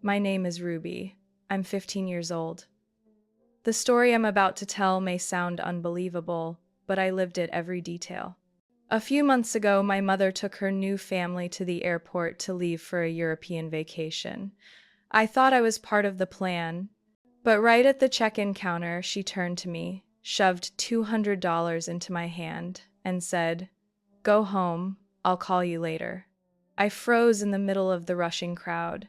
My name is Ruby. I'm 15 years old. The story I'm about to tell may sound unbelievable, but I lived it every detail. A few months ago, my mother took her new family to the airport to leave for a European vacation. I thought I was part of the plan, but right at the check-in counter, she turned to me, shoved $200 into my hand, and said, "Go home, I'll call you later." I froze in the middle of the rushing crowd.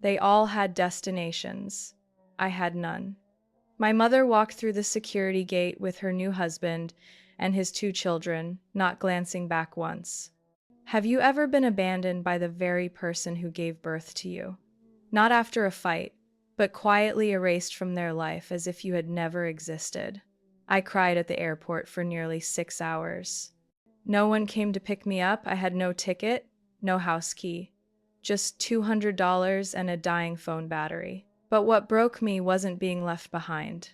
They all had destinations. I had none. My mother walked through the security gate with her new husband and his two children, not glancing back once. Have you ever been abandoned by the very person who gave birth to you? Not after a fight, but quietly erased from their life as if you had never existed. I cried at the airport for nearly 6 hours. No one came to pick me up. I had no ticket, no house key, just $200 and a dying phone battery. But what broke me wasn't being left behind.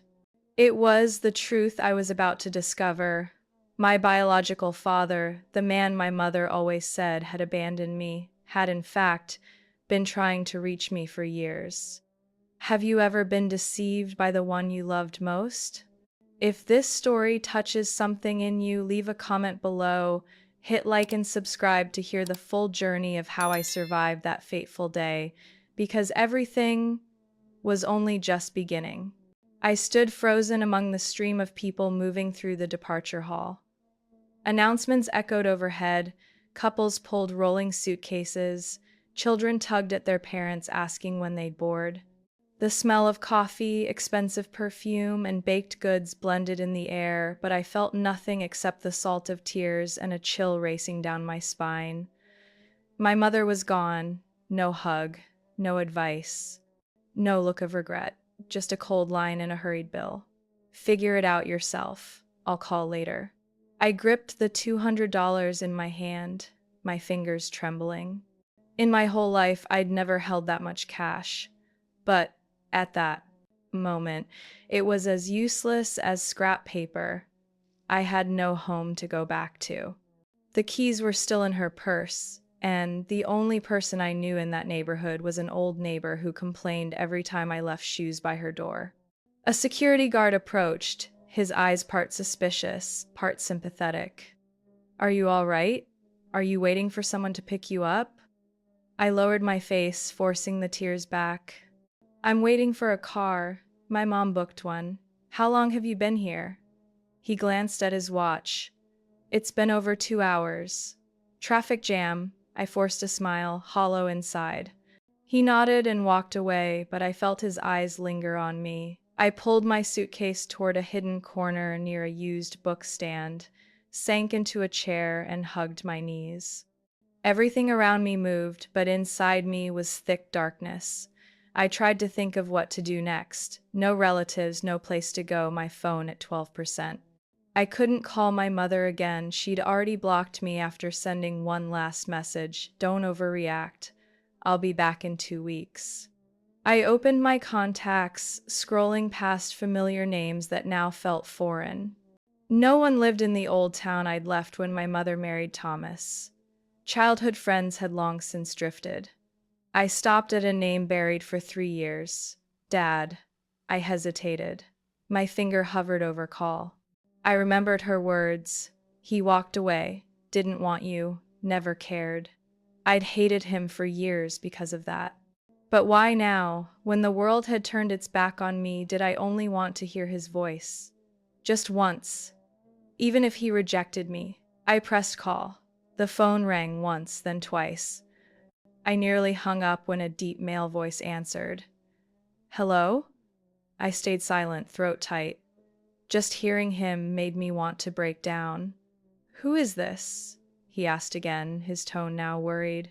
It was the truth I was about to discover. My biological father, the man my mother always said had abandoned me, had in fact been trying to reach me for years. Have you ever been deceived by the one you loved most? If this story touches something in you, leave a comment below, hit like and subscribe to hear the full journey of how I survived that fateful day, because everything was only just beginning. I stood frozen among the stream of people moving through the departure hall. Announcements echoed overhead, couples pulled rolling suitcases, children tugged at their parents asking when they'd board. The smell of coffee, expensive perfume, and baked goods blended in the air, but I felt nothing except the salt of tears and a chill racing down my spine. My mother was gone. No hug, no advice, no look of regret, just a cold line and a hurried bill. "Figure it out yourself. I'll call later." I gripped the $200 in my hand, my fingers trembling. In my whole life, I'd never held that much cash. But at that moment, it was as useless as scrap paper. I had no home to go back to. The keys were still in her purse, and the only person I knew in that neighborhood was an old neighbor who complained every time I left shoes by her door. A security guard approached, his eyes part suspicious, part sympathetic. "Are you all right? Are you waiting for someone to pick you up?" I lowered my face, forcing the tears back. "I'm waiting for a car. My mom booked one. How long have you been here?" He glanced at his watch. "It's been over 2 hours. Traffic jam." I forced a smile, hollow inside. He nodded and walked away, but I felt his eyes linger on me. I pulled my suitcase toward a hidden corner near a used book stand, sank into a chair, and hugged my knees. Everything around me moved, but inside me was thick darkness. I tried to think of what to do next. No relatives, no place to go, my phone at 12%. I couldn't call my mother again. She'd already blocked me after sending one last message: "Don't overreact. I'll be back in 2 weeks." I opened my contacts, scrolling past familiar names that now felt foreign. No one lived in the old town I'd left when my mother married Thomas. Childhood friends had long since drifted. I stopped at a name buried for 3 years. Dad. I hesitated. My finger hovered over call. I remembered her words. "He walked away, didn't want you, never cared." I'd hated him for years because of that. But why now, when the world had turned its back on me, did I only want to hear his voice? Just once. Even if he rejected me. I pressed call. The phone rang once, then twice. I nearly hung up when a deep male voice answered. "Hello?" I stayed silent, throat tight. Just hearing him made me want to break down. "Who is this?" he asked again, his tone now worried.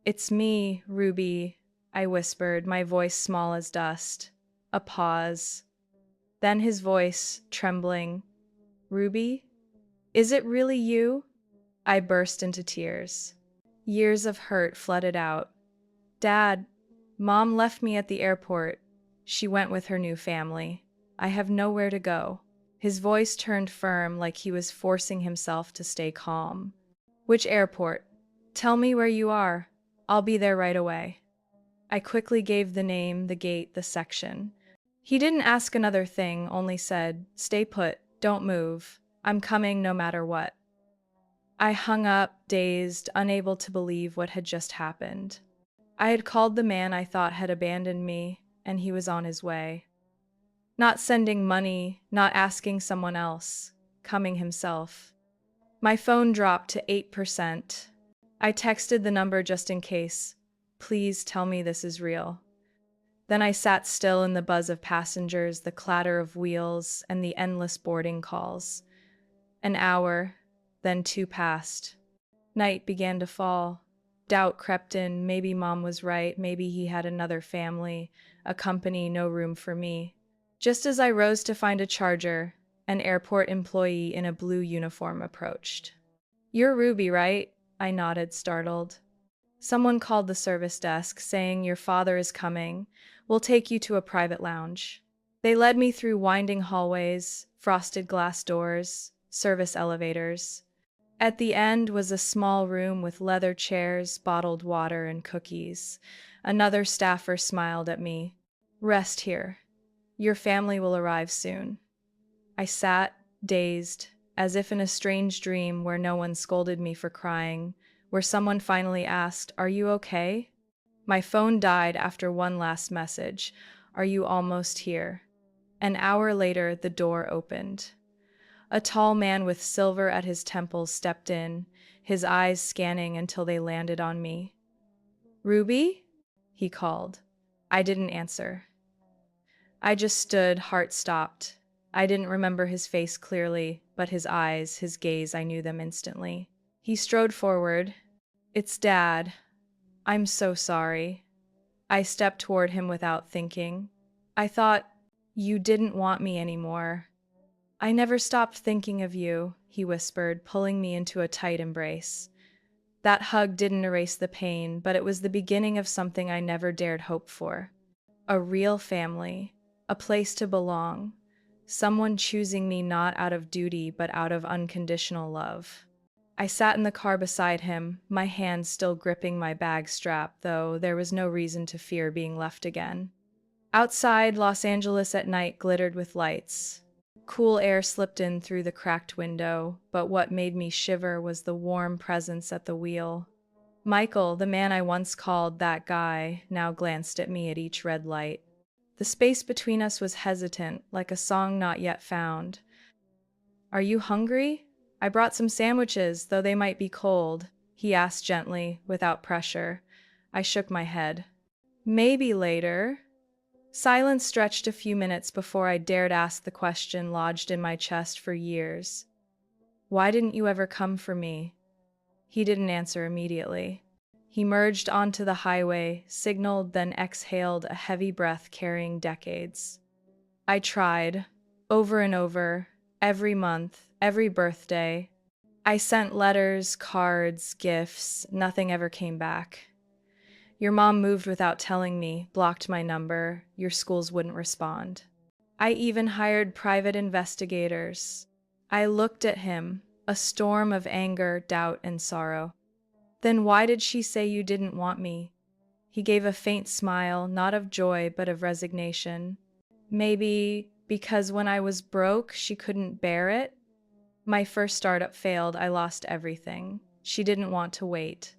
"It's me, Ruby," I whispered, my voice small as dust. A pause. Then his voice, trembling. "Ruby? Is it really you?" I burst into tears. Years of hurt flooded out. "Dad, Mom left me at the airport. She went with her new family. I have nowhere to go." His voice turned firm, like he was forcing himself to stay calm. "Which airport? Tell me where you are. I'll be there right away." I quickly gave the name, the gate, the section. He didn't ask another thing, only said, "Stay put, don't move. I'm coming no matter what." I hung up, dazed, unable to believe what had just happened. I had called the man I thought had abandoned me, and he was on his way. Not sending money, not asking someone else, coming himself. My phone dropped to 8%. I texted the number just in case. "Please tell me this is real." Then I sat still in the buzz of passengers, the clatter of wheels, and the endless boarding calls. An hour, then two passed. Night began to fall. Doubt crept in. Maybe mom was right. Maybe he had another family, a company, no room for me. Just as I rose to find a charger, an airport employee in a blue uniform approached. "You're Ruby, right?" I nodded, startled. "Someone called the service desk saying your father is coming. We'll take you to a private lounge." They led me through winding hallways, frosted glass doors, service elevators. At the end was a small room with leather chairs, bottled water, and cookies. Another staffer smiled at me. "Rest here. Your family will arrive soon." I sat, dazed, as if in a strange dream where no one scolded me for crying, where someone finally asked, "Are you okay?" My phone died after one last message. "Are you almost here?" An hour later, the door opened. A tall man with silver at his temples stepped in, his eyes scanning until they landed on me. "Ruby?" he called. I didn't answer. I just stood, heart stopped. I didn't remember his face clearly, but his eyes, his gaze, I knew them instantly. He strode forward. "It's Dad. I'm so sorry." I stepped toward him without thinking. "I thought you didn't want me anymore." "I never stopped thinking of you," he whispered, pulling me into a tight embrace. That hug didn't erase the pain, but it was the beginning of something I never dared hope for. A real family, a place to belong, someone choosing me not out of duty but out of unconditional love. I sat in the car beside him, my hand still gripping my bag strap, though there was no reason to fear being left again. Outside, Los Angeles at night glittered with lights. Cool air slipped in through the cracked window, but what made me shiver was the warm presence at the wheel. Michael, the man I once called that guy, now glanced at me at each red light. The space between us was hesitant, like a song not yet found. "Are you hungry? I brought some sandwiches, though they might be cold," he asked gently, without pressure. I shook my head. "Maybe later." Silence stretched a few minutes before I dared ask the question lodged in my chest for years. "Why didn't you ever come for me?" He didn't answer immediately. He merged onto the highway, signaled, then exhaled, a heavy breath carrying decades. I tried, over and over, every month, every birthday. I sent letters, cards, gifts. Nothing ever came back. "Your mom moved without telling me, blocked my number. Your schools wouldn't respond." I even hired private investigators. I looked at him, a storm of anger, doubt, and sorrow. "Then why did she say you didn't want me?" He gave a faint smile, not of joy, but of resignation. "Maybe because when I was broke, she couldn't bear it?" My first startup failed. I lost everything. She didn't want to wait.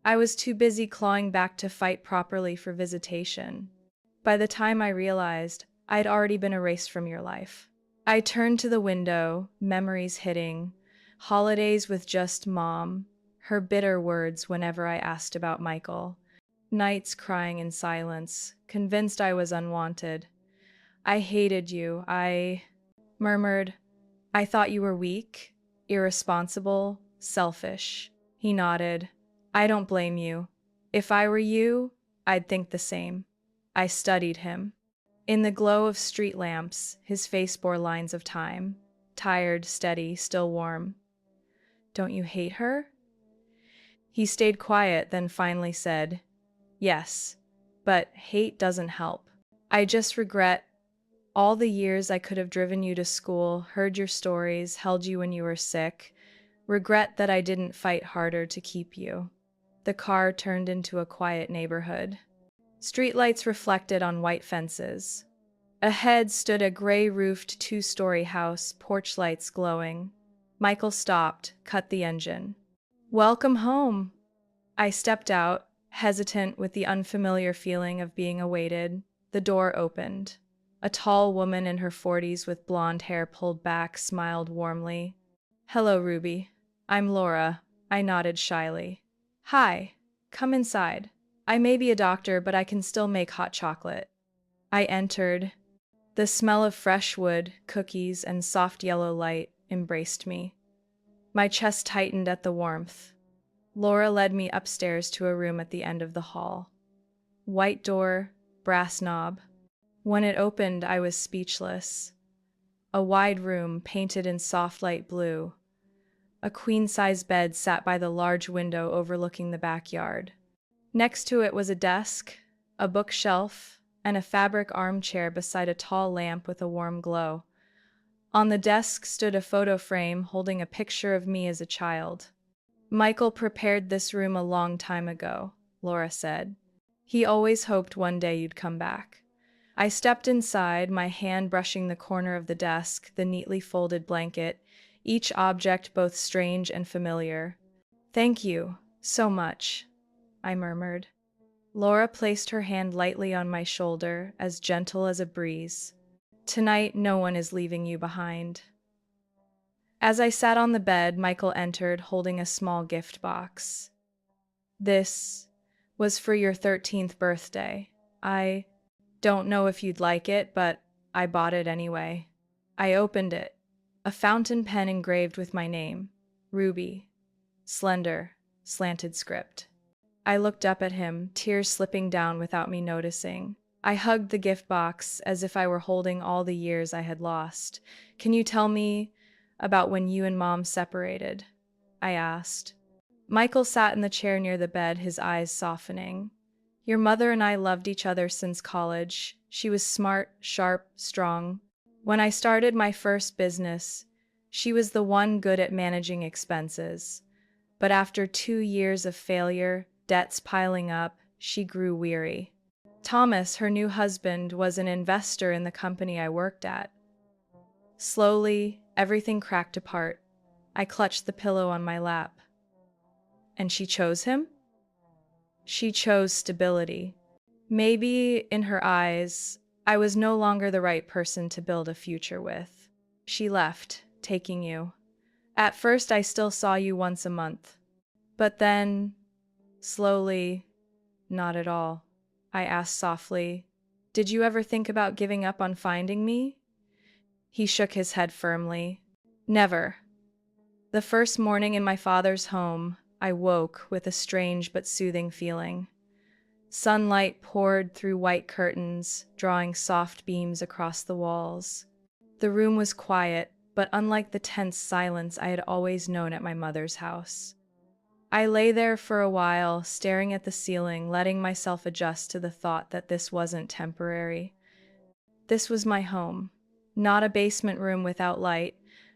I was too busy clawing back to fight properly for visitation. By the time I realized, I'd already been erased from your life. I turned to the window, memories hitting, holidays with just mom, her bitter words whenever I asked about Michael, nights crying in silence, convinced I was unwanted. "I hated you," I murmured. "I thought you were weak, irresponsible, selfish." He nodded. "I don't blame you. If I were you, I'd think the same." I studied him. In the glow of street lamps, his face bore lines of time. Tired, steady, still warm. "Don't you hate her?" He stayed quiet, then finally said, "Yes, but hate doesn't help. I just regret all the years I could have driven you to school, heard your stories, held you when you were sick. Regret that I didn't fight harder to keep you." The car turned into a quiet neighborhood. Streetlights reflected on white fences. Ahead stood a gray-roofed two-story house, porch lights glowing. Michael stopped, cut the engine. "Welcome home." I stepped out, hesitant with the unfamiliar feeling of being awaited. The door opened. A tall woman in her 40s with blonde hair pulled back smiled warmly. "Hello, Ruby. I'm Laura." I nodded shyly. "Hi. Come inside. I may be a doctor, but I can still make hot chocolate." I entered. The smell of fresh wood, cookies, and soft yellow light embraced me. My chest tightened at the warmth. Laura led me upstairs to a room at the end of the hall. White door, brass knob. When it opened, I was speechless. A wide room painted in soft light blue. A queen-size bed sat by the large window overlooking the backyard. Next to it was a desk, a bookshelf, and a fabric armchair beside a tall lamp with a warm glow. On the desk stood a photo frame holding a picture of me as a child. "Michael prepared this room a long time ago," Laura said. "He always hoped one day you'd come back." I stepped inside, my hand brushing the corner of the desk, the neatly folded blanket, each object both strange and familiar. "Thank you so much," I murmured. Laura placed her hand lightly on my shoulder, as gentle as a breeze. "Tonight, no one is leaving you behind." As I sat on the bed, Michael entered, holding a small gift box. "This was for your 13th birthday. I don't know if you'd like it, but I bought it anyway." I opened it. A fountain pen engraved with my name, Ruby. Slender, slanted script. I looked up at him, tears slipping down without me noticing. I hugged the gift box as if I were holding all the years I had lost. "Can you tell me about when you and Mom separated?" I asked. Michael sat in the chair near the bed, his eyes softening. "Your mother and I loved each other since college. She was smart, sharp, strong. When I started my first business, she was the one good at managing expenses. But after 2 years of failure, debts piling up, she grew weary. Thomas, her new husband, was an investor in the company I worked at. Slowly, everything cracked apart. I clutched the pillow on my lap. And she chose him? She chose stability. Maybe, in her eyes, I was no longer the right person to build a future with. She left, taking you. At first, I still saw you once a month. But then, slowly, not at all." I asked softly, "Did you ever think about giving up on finding me?" He shook his head firmly. "Never." The first morning in my father's home, I woke with a strange but soothing feeling. Sunlight poured through white curtains, drawing soft beams across the walls. The room was quiet, but unlike the tense silence I had always known at my mother's house. I lay there for a while, staring at the ceiling, letting myself adjust to the thought that this wasn't temporary. This was my home. Not a basement room without light,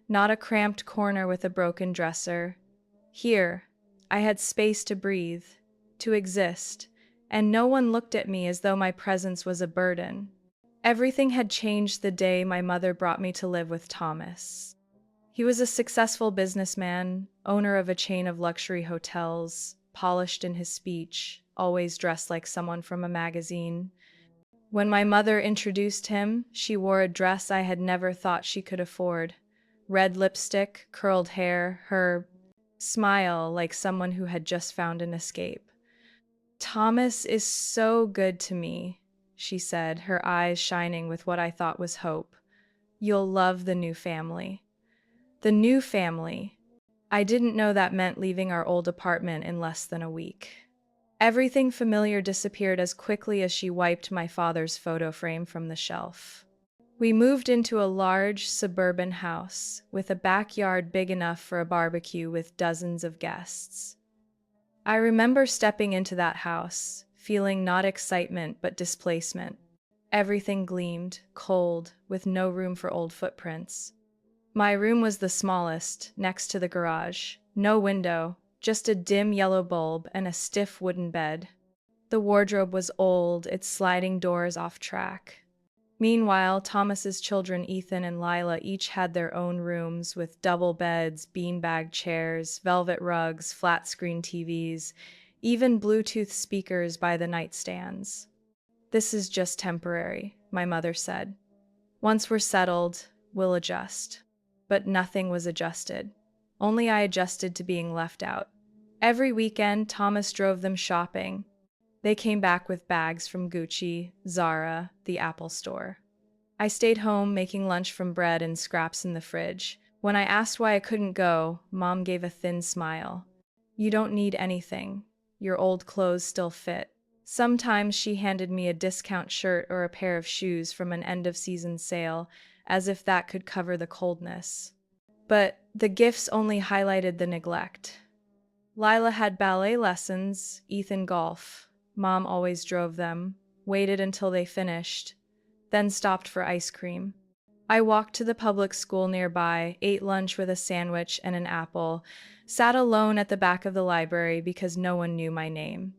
not a cramped corner with a broken dresser. Here, I had space to breathe, to exist, and no one looked at me as though my presence was a burden. Everything had changed the day my mother brought me to live with Thomas. He was a successful businessman, owner of a chain of luxury hotels, polished in his speech, always dressed like someone from a magazine. When my mother introduced him, she wore a dress I had never thought she could afford. Red lipstick, curled hair, her smile like someone who had just found an escape. "Thomas is so good to me," she said, her eyes shining with what I thought was hope. "You'll love the new family." The new family. I didn't know that meant leaving our old apartment in less than a week. Everything familiar disappeared as quickly as she wiped my father's photo frame from the shelf. We moved into a large suburban house with a backyard big enough for a barbecue with dozens of guests. I remember stepping into that house, feeling not excitement but displacement. Everything gleamed, cold, with no room for old footprints. My room was the smallest, next to the garage. No window, just a dim yellow bulb and a stiff wooden bed. The wardrobe was old, its sliding doors off track. Meanwhile, Thomas's children, Ethan and Lila, each had their own rooms with double beds, beanbag chairs, velvet rugs, flat-screen TVs, even Bluetooth speakers by the nightstands. "This is just temporary," my mother said. "Once we're settled, we'll adjust." But nothing was adjusted. Only I adjusted to being left out. Every weekend, Thomas drove them shopping. They came back with bags from Gucci, Zara, the Apple store. I stayed home making lunch from bread and scraps in the fridge. When I asked why I couldn't go, Mom gave a thin smile. "You don't need anything. Your old clothes still fit." Sometimes she handed me a discount shirt or a pair of shoes from an end-of-season sale, as if that could cover the coldness. But the gifts only highlighted the neglect. Lila had ballet lessons, Ethan golf. Mom always drove them, waited until they finished, then stopped for ice cream. I walked to the public school nearby, ate lunch with a sandwich and an apple, sat alone at the back of the library because no one knew my name.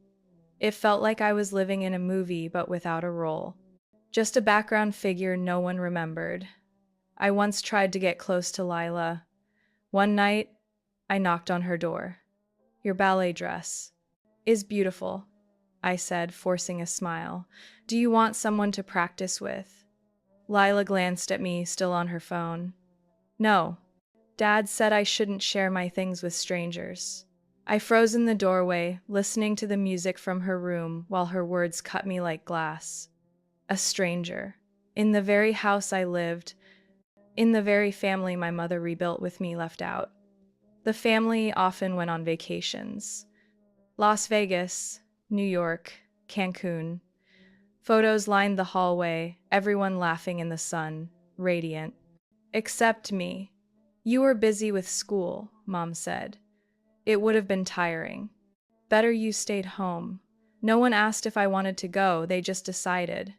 It felt like I was living in a movie but without a role. Just a background figure no one remembered. I once tried to get close to Lila. One night, I knocked on her door. "Your ballet dress is beautiful," I said, forcing a smile. "Do you want someone to practice with?" Lila glanced at me, still on her phone. "No. Dad said I shouldn't share my things with strangers." I froze in the doorway, listening to the music from her room while her words cut me like glass. A stranger. In the very house I lived, in the very family my mother rebuilt with me left out. The family often went on vacations. Las Vegas, New York, Cancun. Photos lined the hallway, everyone laughing in the sun, radiant. Except me. "You were busy with school," Mom said. "It would have been tiring. Better you stayed home." No one asked if I wanted to go, they just decided.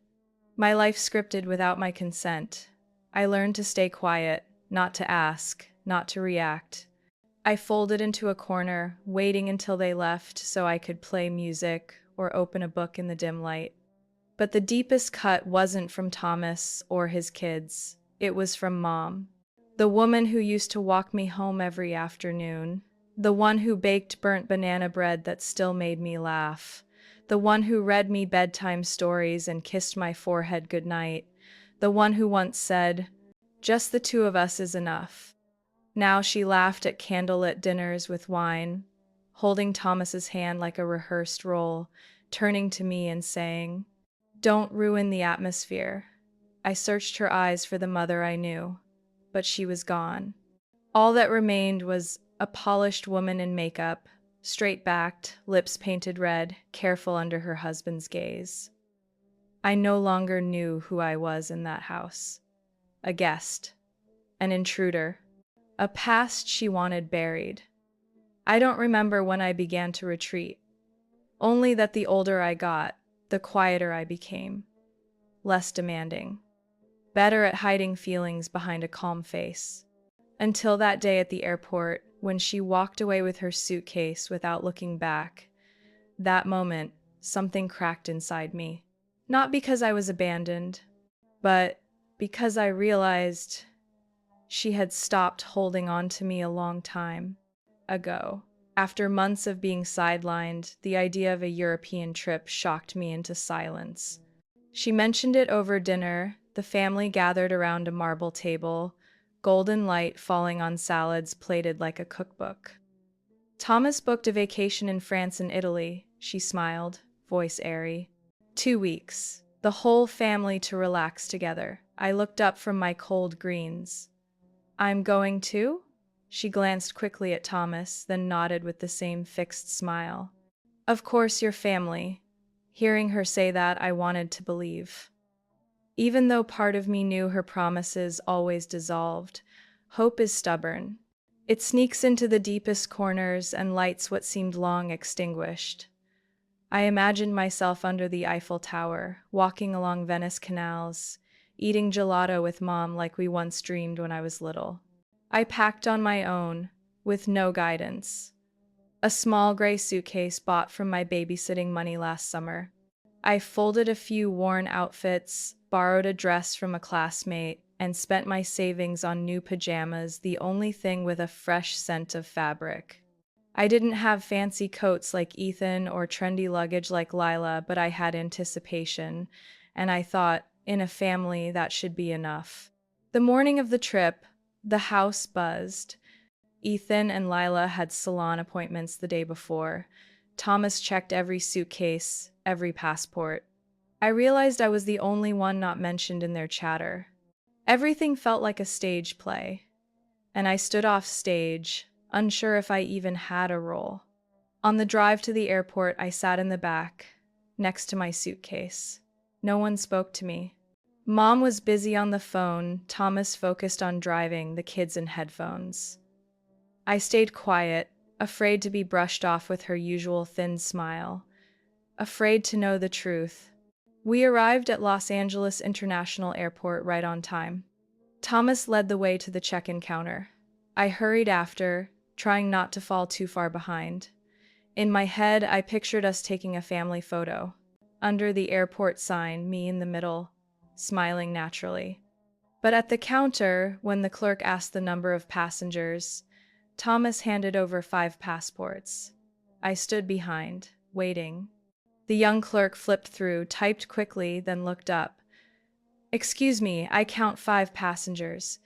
My life scripted without my consent. I learned to stay quiet, not to ask, not to react. I folded into a corner, waiting until they left so I could play music or open a book in the dim light. But the deepest cut wasn't from Thomas or his kids. It was from Mom. The woman who used to walk me home every afternoon. The one who baked burnt banana bread that still made me laugh. The one who read me bedtime stories and kissed my forehead goodnight. The one who once said, "Just the two of us is enough." Now she laughed at candlelit dinners with wine, holding Thomas's hand like a rehearsed role, turning to me and saying, "Don't ruin the atmosphere." I searched her eyes for the mother I knew, but she was gone. All that remained was a polished woman in makeup, straight-backed, lips painted red, careful under her husband's gaze. I no longer knew who I was in that house. A guest, an intruder, a past she wanted buried. I don't remember when I began to retreat, only that the older I got, the quieter I became, less demanding, better at hiding feelings behind a calm face. Until that day at the airport, when she walked away with her suitcase without looking back. That moment, something cracked inside me. Not because I was abandoned, but because I realized she had stopped holding on to me a long time ago. After months of being sidelined, the idea of a European trip shocked me into silence. She mentioned it over dinner. The family gathered around a marble table, golden light falling on salads plated like a cookbook. "Thomas booked a vacation in France and Italy," she smiled, voice airy. 2 weeks. The whole family to relax together. I looked up from my cold greens. "I'm going too?" She glanced quickly at Thomas, then nodded with the same fixed smile. "Of course, your family." Hearing her say that, I wanted to believe. Even though part of me knew her promises always dissolved, hope is stubborn. It sneaks into the deepest corners and lights what seemed long extinguished. I imagined myself under the Eiffel Tower, walking along Venice canals, eating gelato with Mom like we once dreamed when I was little. I packed on my own, with no guidance. A small gray suitcase bought from my babysitting money last summer. I folded a few worn outfits, borrowed a dress from a classmate, and spent my savings on new pajamas, the only thing with a fresh scent of fabric. I didn't have fancy coats like Ethan or trendy luggage like Lila, but I had anticipation, and I thought, in a family, that should be enough. The morning of the trip, the house buzzed. Ethan and Lila had salon appointments the day before. Thomas checked every suitcase, every passport. I realized I was the only one not mentioned in their chatter. Everything felt like a stage play, and I stood off stage, unsure if I even had a role. On the drive to the airport, I sat in the back, next to my suitcase. No one spoke to me. Mom was busy on the phone, Thomas focused on driving, the kids in headphones. I stayed quiet, afraid to be brushed off with her usual thin smile, afraid to know the truth. We arrived at Los Angeles International Airport right on time. Thomas led the way to the check-in counter. I hurried after, trying not to fall too far behind. In my head, I pictured us taking a family photo. Under the airport sign, me in the middle, smiling naturally. But at the counter, when the clerk asked the number of passengers, Thomas handed over 5 passports. I stood behind, waiting. The young clerk flipped through, typed quickly, then looked up. "Excuse me, I count 5 passengers.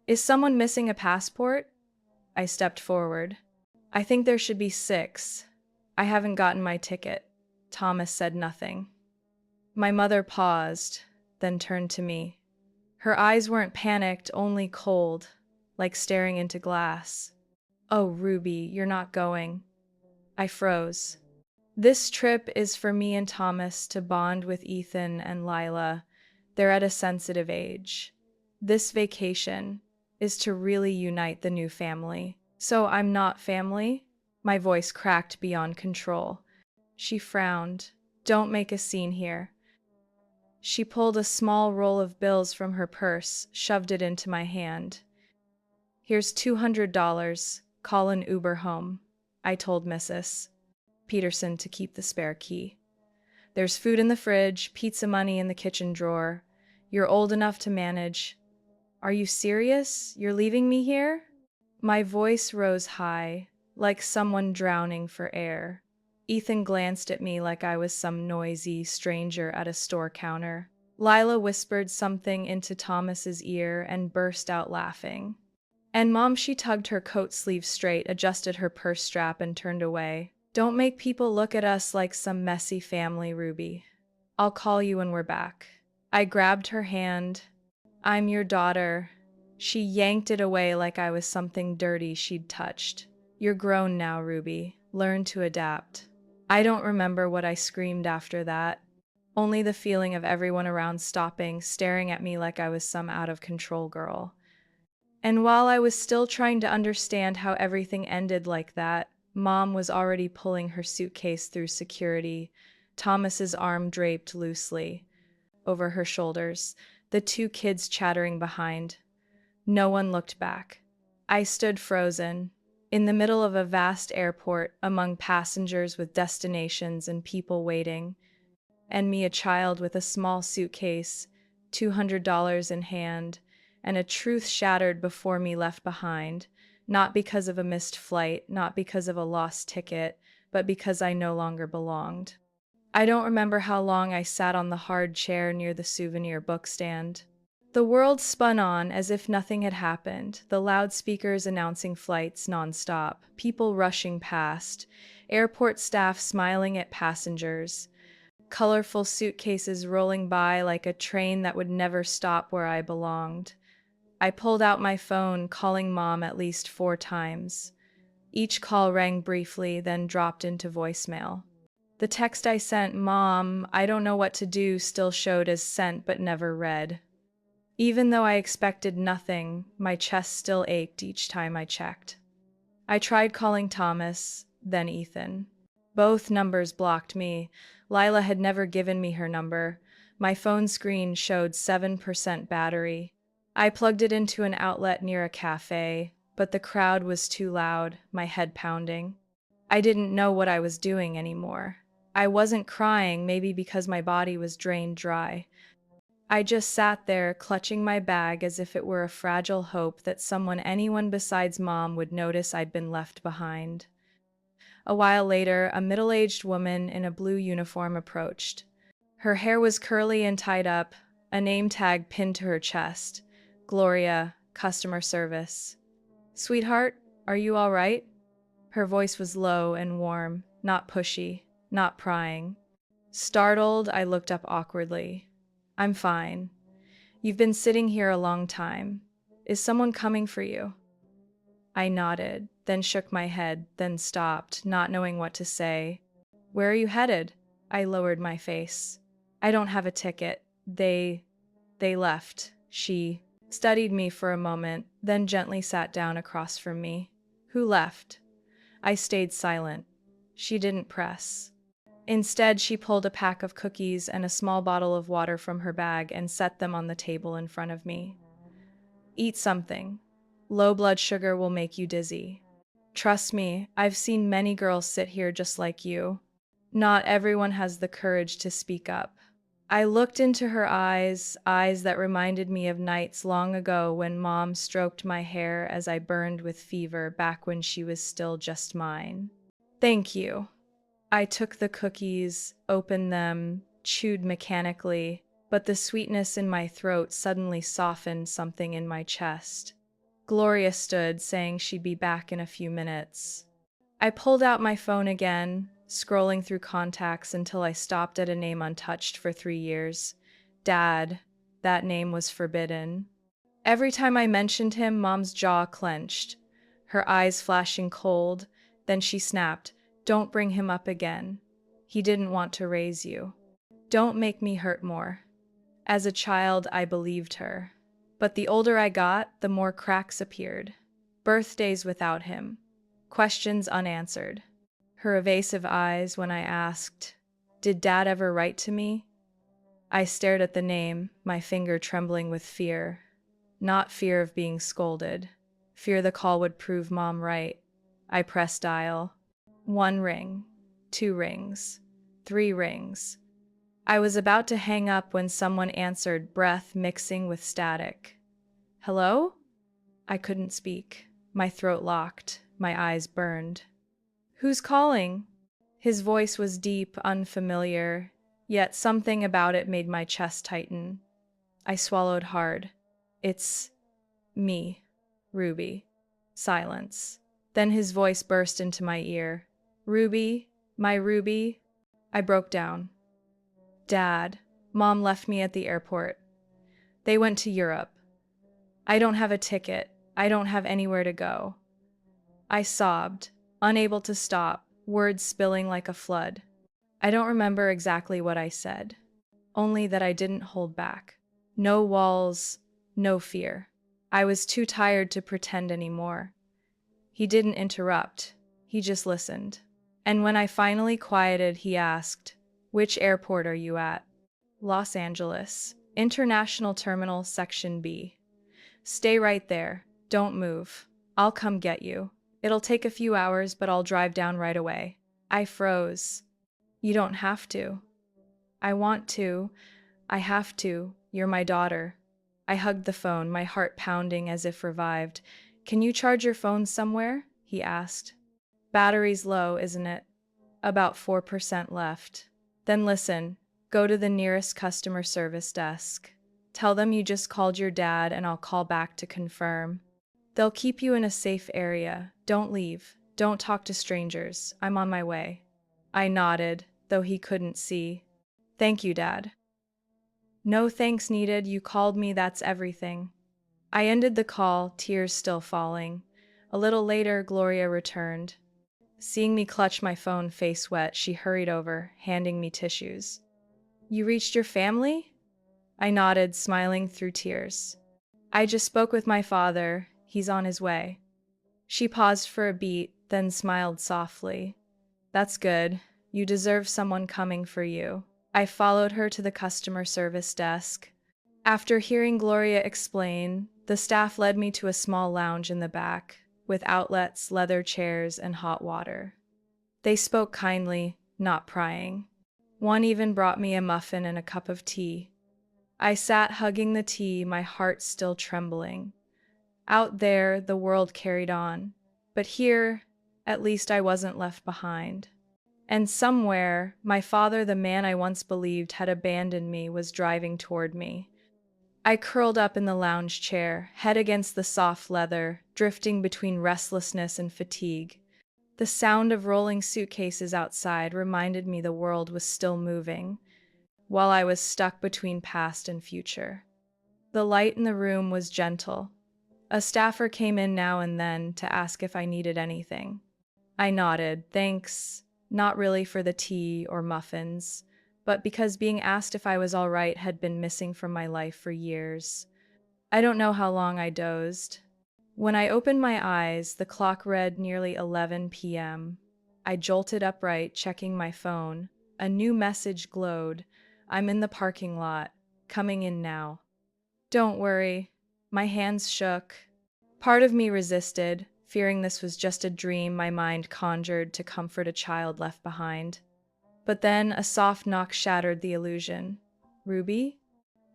Is someone missing a passport?" I stepped forward. "I think there should be 6. I haven't gotten my ticket." Thomas said nothing. My mother paused, then turned to me. Her eyes weren't panicked, only cold, like staring into glass. "Oh, Ruby, you're not going." I froze. This trip is for me and Thomas to bond with Ethan and Lila. They're at a sensitive age. This vacation is to really unite the new family. "So I'm not family?" My voice cracked beyond control. She frowned. "Don't make a scene here." She pulled a small roll of bills from her purse, shoved it into my hand. "Here's $200. Call an Uber home." I told Mrs. Peterson to keep the spare key. "There's food in the fridge, pizza money in the kitchen drawer. You're old enough to manage." "Are you serious? You're leaving me here?" My voice rose high, like someone drowning for air. Ethan glanced at me like I was some noisy stranger at a store counter. Lila whispered something into Thomas's ear and burst out laughing. And Mom, she tugged her coat sleeve straight, adjusted her purse strap, and turned away. "Don't make people look at us like some messy family, Ruby. I'll call you when we're back." I grabbed her hand. "I'm your daughter." She yanked it away like I was something dirty she'd touched. "You're grown now, Ruby. Learn to adapt." I don't remember what I screamed after that. Only the feeling of everyone around stopping, staring at me like I was some out-of-control girl. And while I was still trying to understand how everything ended like that, Mom was already pulling her suitcase through security, Thomas's arm draped loosely over her shoulders, the 2 kids chattering behind. No one looked back. I stood frozen, in the middle of a vast airport, among passengers with destinations and people waiting, and me, a child with a small suitcase, $200 in hand, and a truth shattered before me left behind, not because of a missed flight, not because of a lost ticket, but because I no longer belonged. I don't remember how long I sat on the hard chair near the souvenir book stand. The world spun on as if nothing had happened, the loudspeakers announcing flights nonstop, people rushing past, airport staff smiling at passengers, colorful suitcases rolling by like a train that would never stop where I belonged. I pulled out my phone, calling Mom at least 4 times. Each call rang briefly, then dropped into voicemail. The text I sent, "Mom, I don't know what to do," still showed as sent but never read. Even though I expected nothing, my chest still ached each time I checked. I tried calling Thomas, then Ethan. Both numbers blocked me. Lila had never given me her number. My phone screen showed 7% battery. I plugged it into an outlet near a cafe, but the crowd was too loud, my head pounding. I didn't know what I was doing anymore. I wasn't crying, maybe because my body was drained dry. I just sat there, clutching my bag as if it were a fragile hope that anyone besides Mom, would notice I'd been left behind. A while later, a middle-aged woman in a blue uniform approached. Her hair was curly and tied up, a name tag pinned to her chest. Gloria, customer service. "Sweetheart, are you all right?" Her voice was low and warm, not pushy, not prying. Startled, I looked up awkwardly. "I'm fine. You've been sitting here a long time. Is someone coming for you?" I nodded, then shook my head, then stopped, not knowing what to say. "Where are you headed?" I lowered my face. "I don't have a ticket. They left." She studied me for a moment, then gently sat down across from me. "Who left?" I stayed silent. She didn't press. Instead, she pulled a pack of cookies and a small bottle of water from her bag and set them on the table in front of me. "Eat something. Low blood sugar will make you dizzy. Trust me, I've seen many girls sit here just like you. Not everyone has the courage to speak up." I looked into her eyes that reminded me of nights long ago when Mom stroked my hair as I burned with fever back when she was still just mine. "Thank you." I took the cookies, opened them, chewed mechanically, but the sweetness in my throat suddenly softened something in my chest. Gloria stood, saying she'd be back in a few minutes. I pulled out my phone again, scrolling through contacts until I stopped at a name untouched for 3 years. Dad. That name was forbidden. Every time I mentioned him, Mom's jaw clenched, her eyes flashing cold. Then she snapped, "Don't bring him up again. He didn't want to raise you. Don't make me hurt more." As a child, I believed her. But the older I got, the more cracks appeared. Birthdays without him. Questions unanswered. Her evasive eyes when I asked, "Did Dad ever write to me?" I stared at the name, my finger trembling with fear. Not fear of being scolded. Fear the call would prove Mom right. I pressed dial. 1 ring. 2 rings. 3 rings. I was about to hang up when someone answered, breath mixing with static. "Hello?" I couldn't speak. My throat locked. My eyes burned. "Who's calling?" His voice was deep, unfamiliar, yet something about it made my chest tighten. I swallowed hard. "It's me, Ruby." Silence. Then his voice burst into my ear. "Ruby, my Ruby." I broke down. "Dad, Mom left me at the airport. They went to Europe. I don't have a ticket. I don't have anywhere to go." I sobbed, unable to stop, words spilling like a flood. I don't remember exactly what I said, only that I didn't hold back. No walls, no fear. I was too tired to pretend anymore. He didn't interrupt. He just listened. And when I finally quieted, he asked, "Which airport are you at?" "Los Angeles. International Terminal, Section B." "Stay right there. Don't move. I'll come get you. It'll take a few hours, but I'll drive down right away." I froze. "You don't have to." "I want to. I have to. You're my daughter." I hugged the phone, my heart pounding as if revived. "Can you charge your phone somewhere?" he asked. "Battery's low, isn't it?" "About 4% left." "Then listen, go to the nearest customer service desk. Tell them you just called your dad and I'll call back to confirm. They'll keep you in a safe area. Don't leave. Don't talk to strangers. I'm on my way." I nodded, though he couldn't see. "Thank you, Dad." "No thanks needed. You called me, that's everything." I ended the call, tears still falling. A little later, Gloria returned. Seeing me clutch my phone, face wet, she hurried over, handing me tissues. "You reached your family?" I nodded, smiling through tears. "I just spoke with my father. He's on his way." She paused for a beat, then smiled softly. "That's good. You deserve someone coming for you." I followed her to the customer service desk. After hearing Gloria explain, the staff led me to a small lounge in the back, with outlets, leather chairs, and hot water. They spoke kindly, not prying. One even brought me a muffin and a cup of tea. I sat hugging the tea, my heart still trembling. Out there, the world carried on. But here, at least I wasn't left behind. And somewhere, my father, the man I once believed had abandoned me, was driving toward me. I curled up in the lounge chair, head against the soft leather, drifting between restlessness and fatigue. The sound of rolling suitcases outside reminded me the world was still moving, while I was stuck between past and future. The light in the room was gentle. A staffer came in now and then to ask if I needed anything. I nodded, thanks, not really for the tea or muffins, but because being asked if I was all right had been missing from my life for years. I don't know how long I dozed. When I opened my eyes, the clock read nearly 11 p.m. I jolted upright, checking my phone. A new message glowed. I'm in the parking lot, coming in now. Don't worry. My hands shook. Part of me resisted, fearing this was just a dream my mind conjured to comfort a child left behind. But then a soft knock shattered the illusion. Ruby?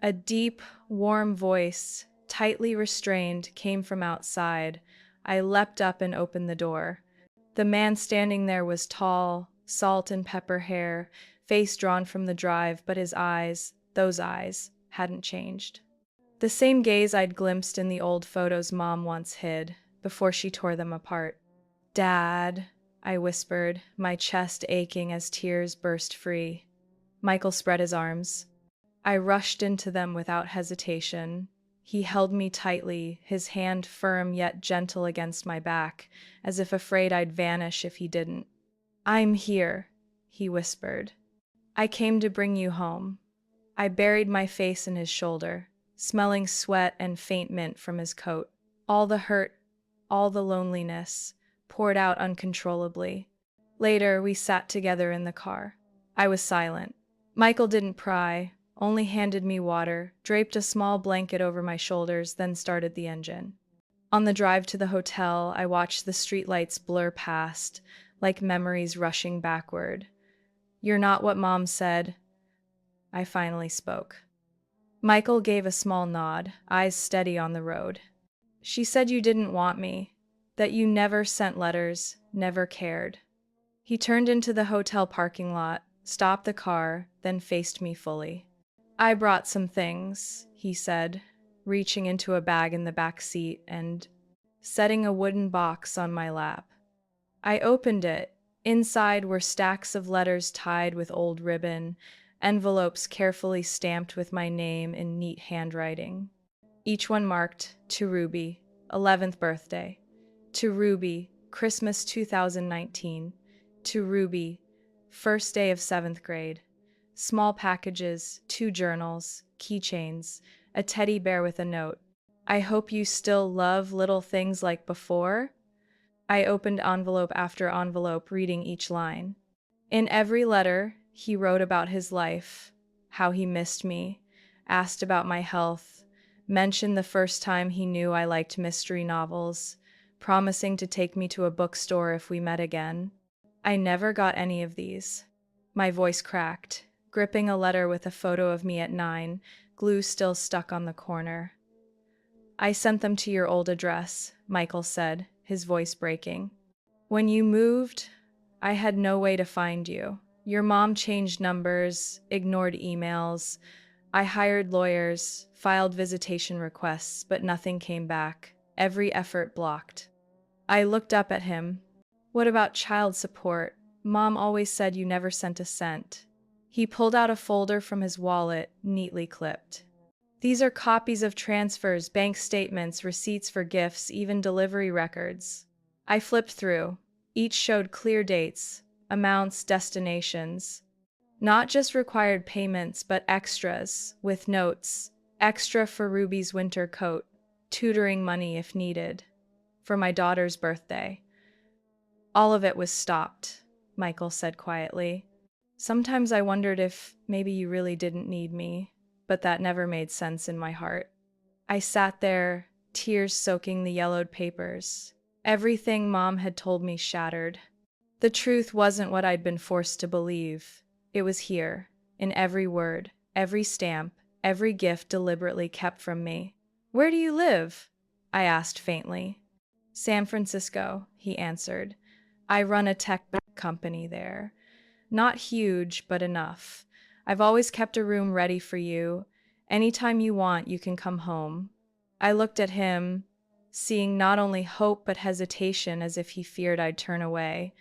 A deep, warm voice, tightly restrained, came from outside. I leapt up and opened the door. The man standing there was tall, salt and pepper hair, face drawn from the drive, but his eyes, those eyes, hadn't changed. The same gaze I'd glimpsed in the old photos Mom once hid, before she tore them apart. Dad, I whispered, my chest aching as tears burst free. Michael spread his arms. I rushed into them without hesitation. He held me tightly, his hand firm yet gentle against my back, as if afraid I'd vanish if he didn't. I'm here, he whispered. I came to bring you home. I buried my face in his shoulder, smelling sweat and faint mint from his coat. All the hurt, all the loneliness, poured out uncontrollably. Later, we sat together in the car. I was silent. Michael didn't pry, only handed me water, draped a small blanket over my shoulders, then started the engine. On the drive to the hotel, I watched the streetlights blur past, like memories rushing backward. You're not what Mom said. I finally spoke. Michael gave a small nod, eyes steady on the road. She said you didn't want me, that you never sent letters, never cared. He turned into the hotel parking lot, stopped the car, then faced me fully. I brought some things, he said, reaching into a bag in the back seat and setting a wooden box on my lap. I opened it. Inside were stacks of letters tied with old ribbon, envelopes carefully stamped with my name in neat handwriting. Each one marked, to Ruby, 11th birthday. To Ruby, Christmas 2019. To Ruby, first day of 7th grade. Small packages, 2 journals, keychains, a teddy bear with a note. I hope you still love little things like before. I opened envelope after envelope, reading each line. In every letter, he wrote about his life, how he missed me, asked about my health, mentioned the first time he knew I liked mystery novels, promising to take me to a bookstore if we met again. I never got any of these. My voice cracked, gripping a letter with a photo of me at 9, glue still stuck on the corner. I sent them to your old address, Michael said, his voice breaking. When you moved, I had no way to find you. Your mom changed numbers, ignored emails. I hired lawyers, filed visitation requests, but nothing came back. Every effort blocked. I looked up at him. What about child support? Mom always said you never sent a cent. He pulled out a folder from his wallet, neatly clipped. These are copies of transfers, bank statements, receipts for gifts, even delivery records. I flipped through. Each showed clear dates, amounts, destinations. Not just required payments, but extras, with notes. Extra for Ruby's winter coat, tutoring money if needed, for my daughter's birthday. All of it was stopped, Michael said quietly. Sometimes I wondered if maybe you really didn't need me, but that never made sense in my heart. I sat there, tears soaking the yellowed papers. Everything Mom had told me shattered. The truth wasn't what I'd been forced to believe. It was here, in every word, every stamp, every gift deliberately kept from me. "Where do you live?" I asked faintly. "San Francisco," he answered. "I run a tech company there. Not huge, but enough. I've always kept a room ready for you. Anytime you want, you can come home." I looked at him, seeing not only hope but hesitation, as if he feared I'd turn away.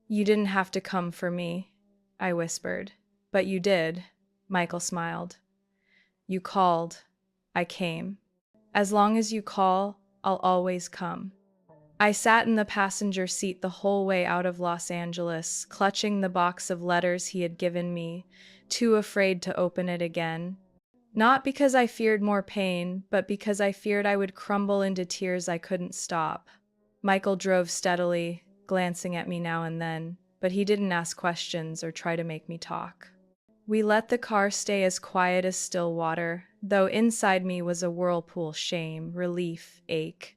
"You didn't have to come for me," I whispered. "But you did," Michael smiled. "You called. I came. As long as you call, I'll always come." I sat in the passenger seat the whole way out of Los Angeles, clutching the box of letters he had given me, too afraid to open it again. Not because I feared more pain, but because I feared I would crumble into tears I couldn't stop. Michael drove steadily, glancing at me now and then, but he didn't ask questions or try to make me talk. We let the car stay as quiet as still water, though inside me was a whirlpool: shame, relief, ache.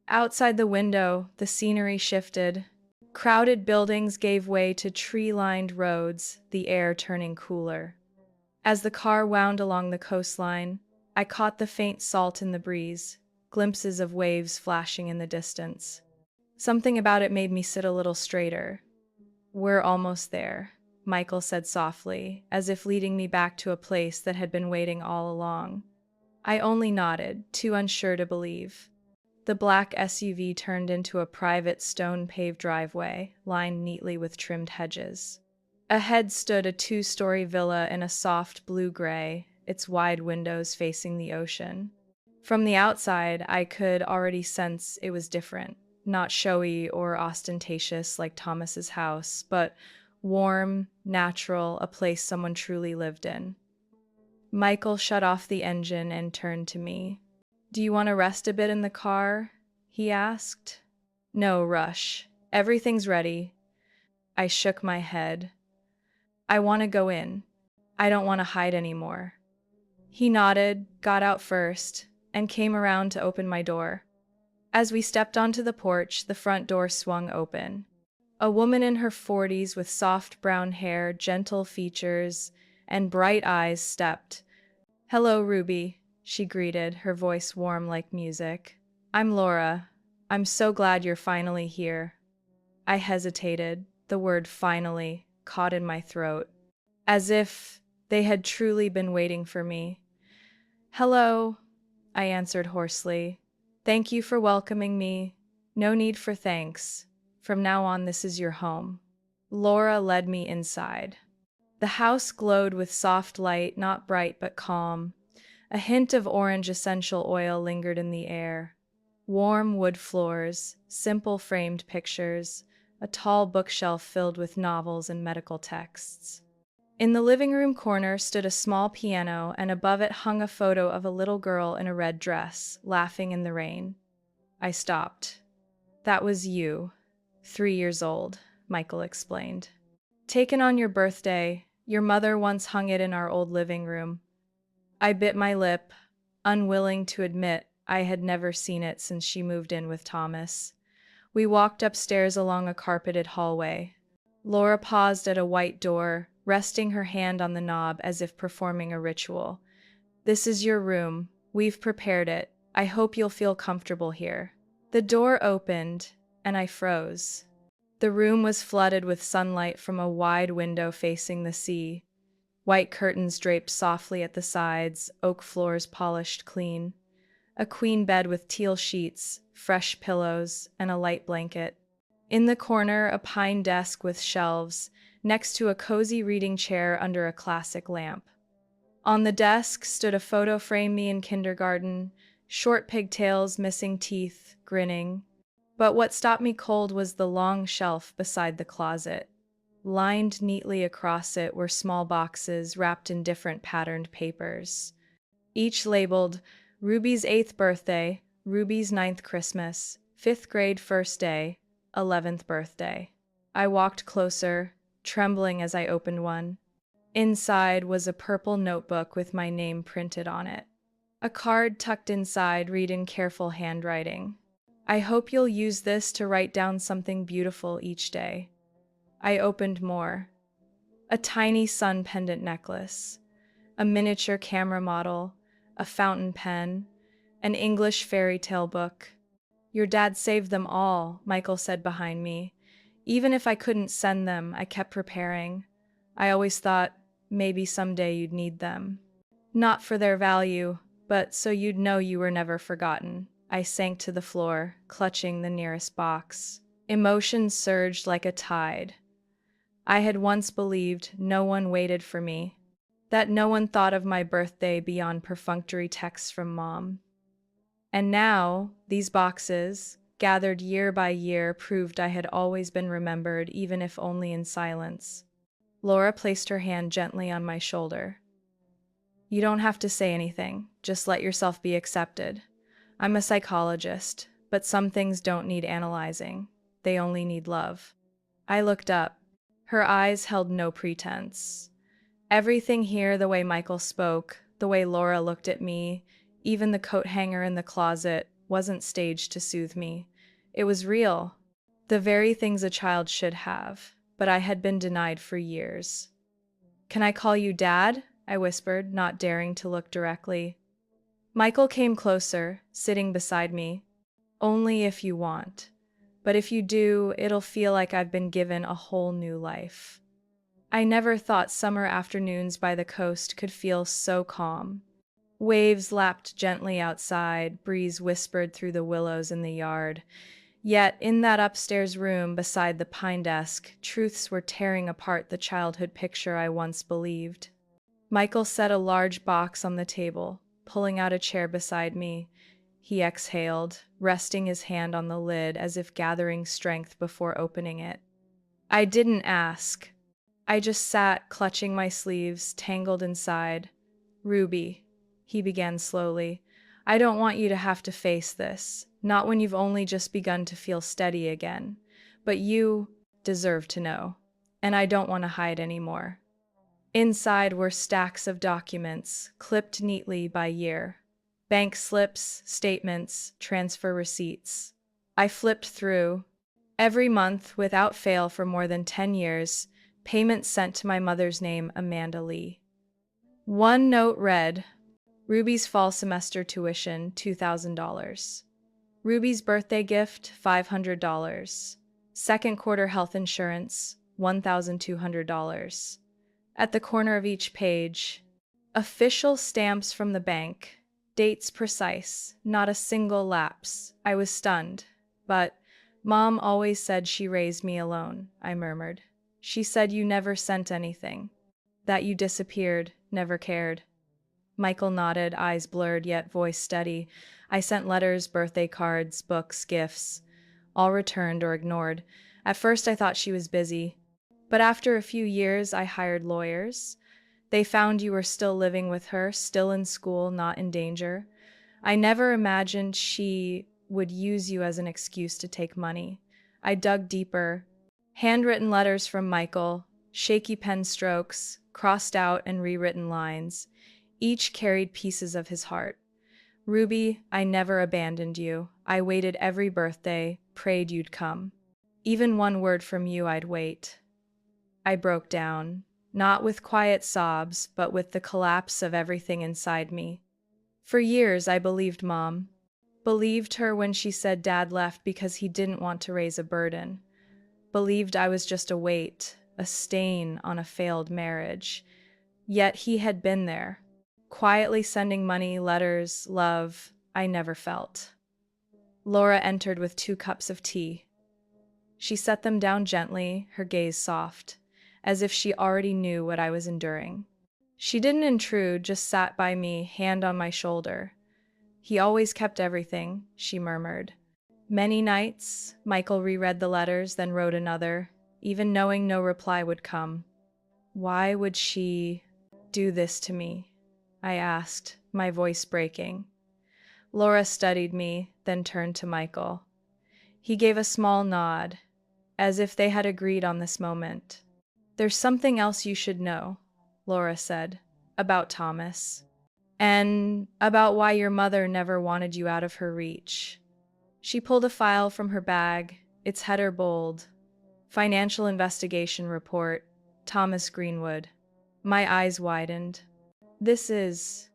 Outside the window, the scenery shifted. Crowded buildings gave way to tree-lined roads, the air turning cooler. As the car wound along the coastline, I caught the faint salt in the breeze, glimpses of waves flashing in the distance. Something about it made me sit a little straighter. "We're almost there," Michael said softly, as if leading me back to a place that had been waiting all along. I only nodded, too unsure to believe. The black SUV turned into a private stone-paved driveway, lined neatly with trimmed hedges. Ahead stood a two-story villa in a soft blue-gray, its wide windows facing the ocean. From the outside, I could already sense it was different. Not showy or ostentatious like Thomas's house, but warm, natural, a place someone truly lived in. Michael shut off the engine and turned to me. "Do you want to rest a bit in the car?" he asked. "No rush. Everything's ready." I shook my head. "I want to go in. I don't want to hide anymore." He nodded, got out first, and came around to open my door. As we stepped onto the porch, the front door swung open. A woman in her 40s with soft brown hair, gentle features, and bright eyes stepped. "Hello, Ruby," she greeted, her voice warm like music. "I'm Laura. I'm so glad you're finally here." I hesitated, the word "finally" caught in my throat, as if they had truly been waiting for me. "Hello," I answered hoarsely. "Thank you for welcoming me. No need for thanks. From now on, this is your home." Laura led me inside. The house glowed with soft light, not bright but calm. A hint of orange essential oil lingered in the air. Warm wood floors, simple framed pictures, a tall bookshelf filled with novels and medical texts. In the living room corner stood a small piano, and above it hung a photo of a little girl in a red dress, laughing in the rain. I stopped. "That was you, 3 years old," Michael explained. "Taken on your birthday. Your mother once hung it in our old living room." I bit my lip, unwilling to admit I had never seen it since she moved in with Thomas. We walked upstairs along a carpeted hallway. Laura paused at a white door, resting her hand on the knob as if performing a ritual. "This is your room. We've prepared it. I hope you'll feel comfortable here." The door opened, and I froze. The room was flooded with sunlight from a wide window facing the sea. White curtains draped softly at the sides, oak floors polished clean. A queen bed with teal sheets, fresh pillows, and a light blanket. In the corner, a pine desk with shelves, next to a cozy reading chair under a classic lamp. On the desk stood a photo frame me in kindergarten, short pigtails, missing teeth, grinning. But what stopped me cold was the long shelf beside the closet. Lined neatly across it were small boxes wrapped in different patterned papers. Each labeled Ruby's 8th birthday, Ruby's 9th Christmas, 5th grade first day, 11th birthday. I walked closer, trembling as I opened one. Inside was a purple notebook with my name printed on it. A card tucked inside read in careful handwriting. "I hope you'll use this to write down something beautiful each day." I opened more. A tiny sun pendant necklace, a miniature camera model, a fountain pen, an English fairy tale book. Your dad saved them all, Michael said behind me. Even if I couldn't send them, I kept preparing. I always thought maybe someday you'd need them. Not for their value, but so you'd know you were never forgotten. I sank to the floor, clutching the nearest box. Emotions surged like a tide. I had once believed no one waited for me, that no one thought of my birthday beyond perfunctory texts from Mom. And now, these boxes, gathered year by year, proved I had always been remembered, even if only in silence. Laura placed her hand gently on my shoulder. You don't have to say anything, just let yourself be accepted. I'm a psychologist, but some things don't need analyzing. They only need love. I looked up. Her eyes held no pretense. Everything here, the way Michael spoke, the way Laura looked at me, even the coat hanger in the closet, wasn't staged to soothe me. It was real. The very things a child should have, but I had been denied for years. Can I call you Dad? I whispered, not daring to look directly. Michael came closer, sitting beside me. Only if you want. But if you do, it'll feel like I've been given a whole new life. I never thought summer afternoons by the coast could feel so calm. Waves lapped gently outside, breeze whispered through the willows in the yard. Yet, in that upstairs room beside the pine desk, truths were tearing apart the childhood picture I once believed. Michael set a large box on the table, pulling out a chair beside me. He exhaled, resting his hand on the lid as if gathering strength before opening it. I didn't ask. I just sat, clutching my sleeves, tangled inside. Ruby, he began slowly, I don't want you to have to face this, not when you've only just begun to feel steady again. But you deserve to know, and I don't want to hide anymore. Inside were stacks of documents, clipped neatly by year. Bank slips, statements, transfer receipts. I flipped through. Every month, without fail for more than 10 years, payments sent to my mother's name, Amanda Lee. One note read, Ruby's fall semester tuition, $2,000. Ruby's birthday gift, $500. Second quarter health insurance, $1,200. At the corner of each page, official stamps from the bank, dates precise, not a single lapse. I was stunned, but Mom always said she raised me alone, I murmured. She said you never sent anything, that you disappeared, never cared. Michael nodded, eyes blurred yet voice steady. I sent letters, birthday cards, books, gifts, all returned or ignored. At first I thought she was busy, but after a few years I hired lawyers. They found you were still living with her, still in school, not in danger. I never imagined she would use you as an excuse to take money. I dug deeper. Handwritten letters from Michael, shaky pen strokes, crossed out and rewritten lines. Each carried pieces of his heart. Ruby, I never abandoned you. I waited every birthday, prayed you'd come. Even one word from you, I'd wait. I broke down, not with quiet sobs, but with the collapse of everything inside me. For years, I believed Mom. Believed her when she said Dad left because he didn't want to raise a burden. Believed I was just a weight, a stain on a failed marriage. Yet he had been there, quietly sending money, letters, love I never felt. Laura entered with 2 cups of tea. She set them down gently, her gaze soft, as if she already knew what I was enduring. She didn't intrude, just sat by me, hand on my shoulder. He always kept everything, she murmured. Many nights, Michael reread the letters, then wrote another, even knowing no reply would come. Why would she do this to me? I asked, my voice breaking. Laura studied me, then turned to Michael. He gave a small nod, as if they had agreed on this moment. There's something else you should know, Laura said, about Thomas, and about why your mother never wanted you out of her reach. She pulled a file from her bag, its header bold, Financial investigation report, Thomas Greenwood. My eyes widened. This is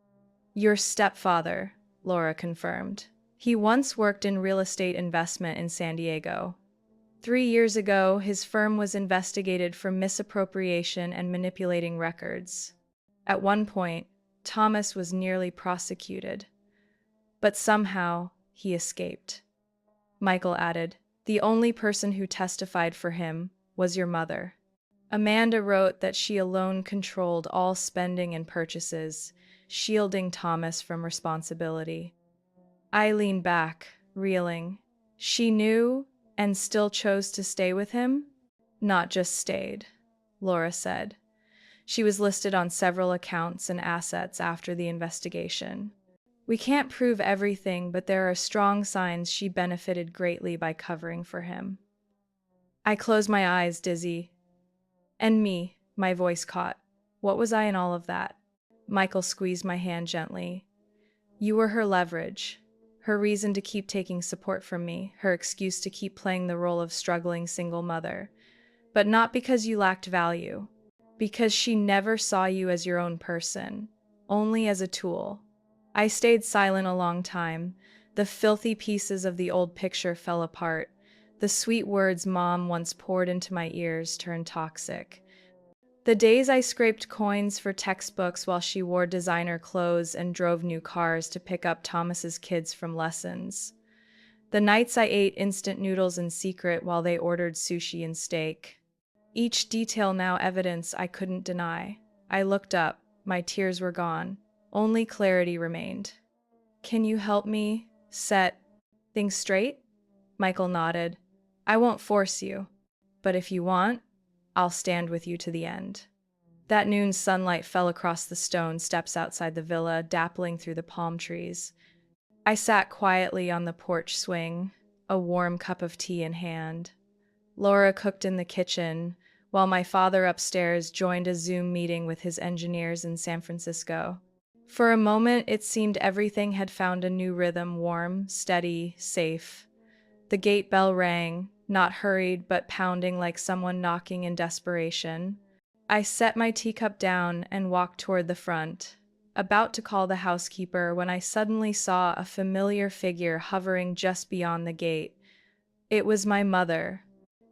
your stepfather, Laura confirmed. He once worked in real estate investment in San Diego. 3 years ago, his firm was investigated for misappropriation and manipulating records. At one point, Thomas was nearly prosecuted, but somehow he escaped. Michael added, the only person who testified for him was your mother. Amanda wrote that she alone controlled all spending and purchases, shielding Thomas from responsibility. I leaned back, reeling. She knew and still chose to stay with him? Not just stayed, Laura said. She was listed on several accounts and assets after the investigation. We can't prove everything, but there are strong signs she benefited greatly by covering for him. I closed my eyes, dizzy. And me, my voice caught. What was I in all of that? Michael squeezed my hand gently. You were her leverage, her reason to keep taking support from me, her excuse to keep playing the role of struggling single mother. But not because you lacked value, because she never saw you as your own person, only as a tool. I stayed silent a long time. The filthy pieces of the old picture fell apart. The sweet words Mom once poured into my ears turned toxic. The days I scraped coins for textbooks while she wore designer clothes and drove new cars to pick up Thomas's kids from lessons. The nights I ate instant noodles in secret while they ordered sushi and steak. Each detail now evidence I couldn't deny. I looked up. My tears were gone. Only clarity remained. Can you help me set things straight? Michael nodded. I won't force you, but if you want, I'll stand with you to the end. That noon sunlight fell across the stone steps outside the villa, dappling through the palm trees. I sat quietly on the porch swing, a warm cup of tea in hand. Laura cooked in the kitchen, while my father upstairs joined a Zoom meeting with his engineers in San Francisco. For a moment, it seemed everything had found a new rhythm, warm, steady, safe. The gate bell rang, not hurried but pounding like someone knocking in desperation. I set my teacup down and walked toward the front, about to call the housekeeper when I suddenly saw a familiar figure hovering just beyond the gate. It was my mother.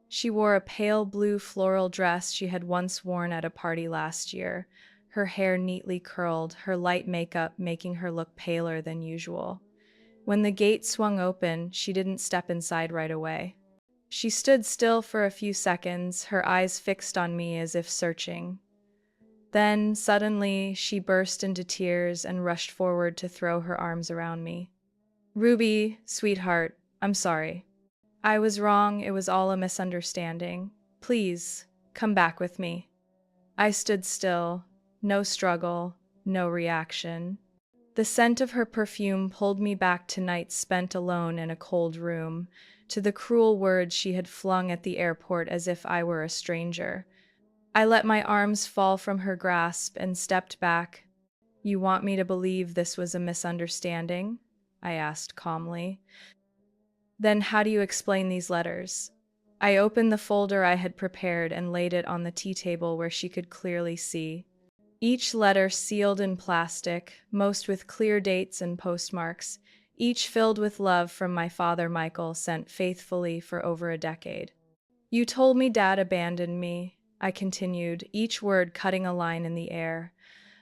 She wore a pale blue floral dress she had once worn at a party last year, her hair neatly curled, her light makeup making her look paler than usual. When the gate swung open, she didn't step inside right away. She stood still for a few seconds, her eyes fixed on me as if searching. Then, suddenly, she burst into tears and rushed forward to throw her arms around me. Ruby, sweetheart, I'm sorry. I was wrong, it was all a misunderstanding. Please, come back with me. I stood still, no struggle, no reaction. The scent of her perfume pulled me back to nights spent alone in a cold room, to the cruel words she had flung at the airport as if I were a stranger. I let my arms fall from her grasp and stepped back. You want me to believe this was a misunderstanding? I asked calmly. Then how do you explain these letters? I opened the folder I had prepared and laid it on the tea table where she could clearly see. Each letter sealed in plastic, most with clear dates and postmarks, each filled with love from my father Michael, sent faithfully for over a decade. You told me Dad abandoned me, I continued, each word cutting a line in the air.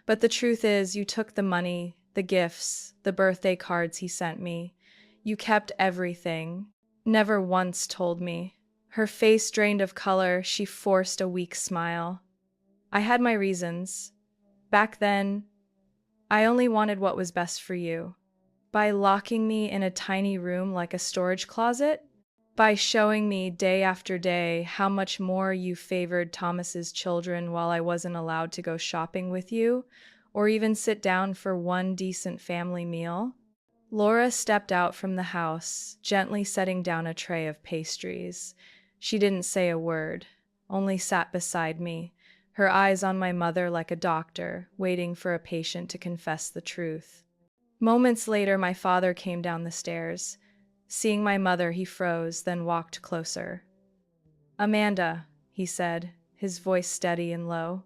But the truth is, you took the money, the gifts, the birthday cards he sent me. You kept everything, never once told me. Her face drained of color, she forced a weak smile. I had my reasons. Back then, I only wanted what was best for you. By locking me in a tiny room like a storage closet, by showing me day after day how much more you favored Thomas's children while I wasn't allowed to go shopping with you, or even sit down for one decent family meal. Laura stepped out from the house, gently setting down a tray of pastries. She didn't say a word, only sat beside me, her eyes on my mother like a doctor, waiting for a patient to confess the truth. Moments later, my father came down the stairs. Seeing my mother, he froze, then walked closer. Amanda, he said, his voice steady and low.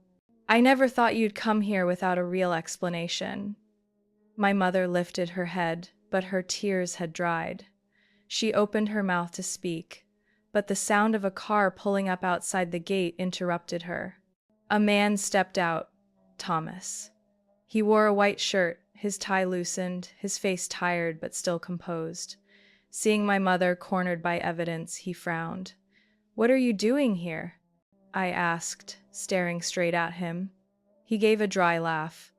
I never thought you'd come here without a real explanation. My mother lifted her head, but her tears had dried. She opened her mouth to speak, but the sound of a car pulling up outside the gate interrupted her. A man stepped out, Thomas. He wore a white shirt, his tie loosened, his face tired but still composed. Seeing my mother cornered by evidence, he frowned. What are you doing here? I asked, staring straight at him. He gave a dry laugh.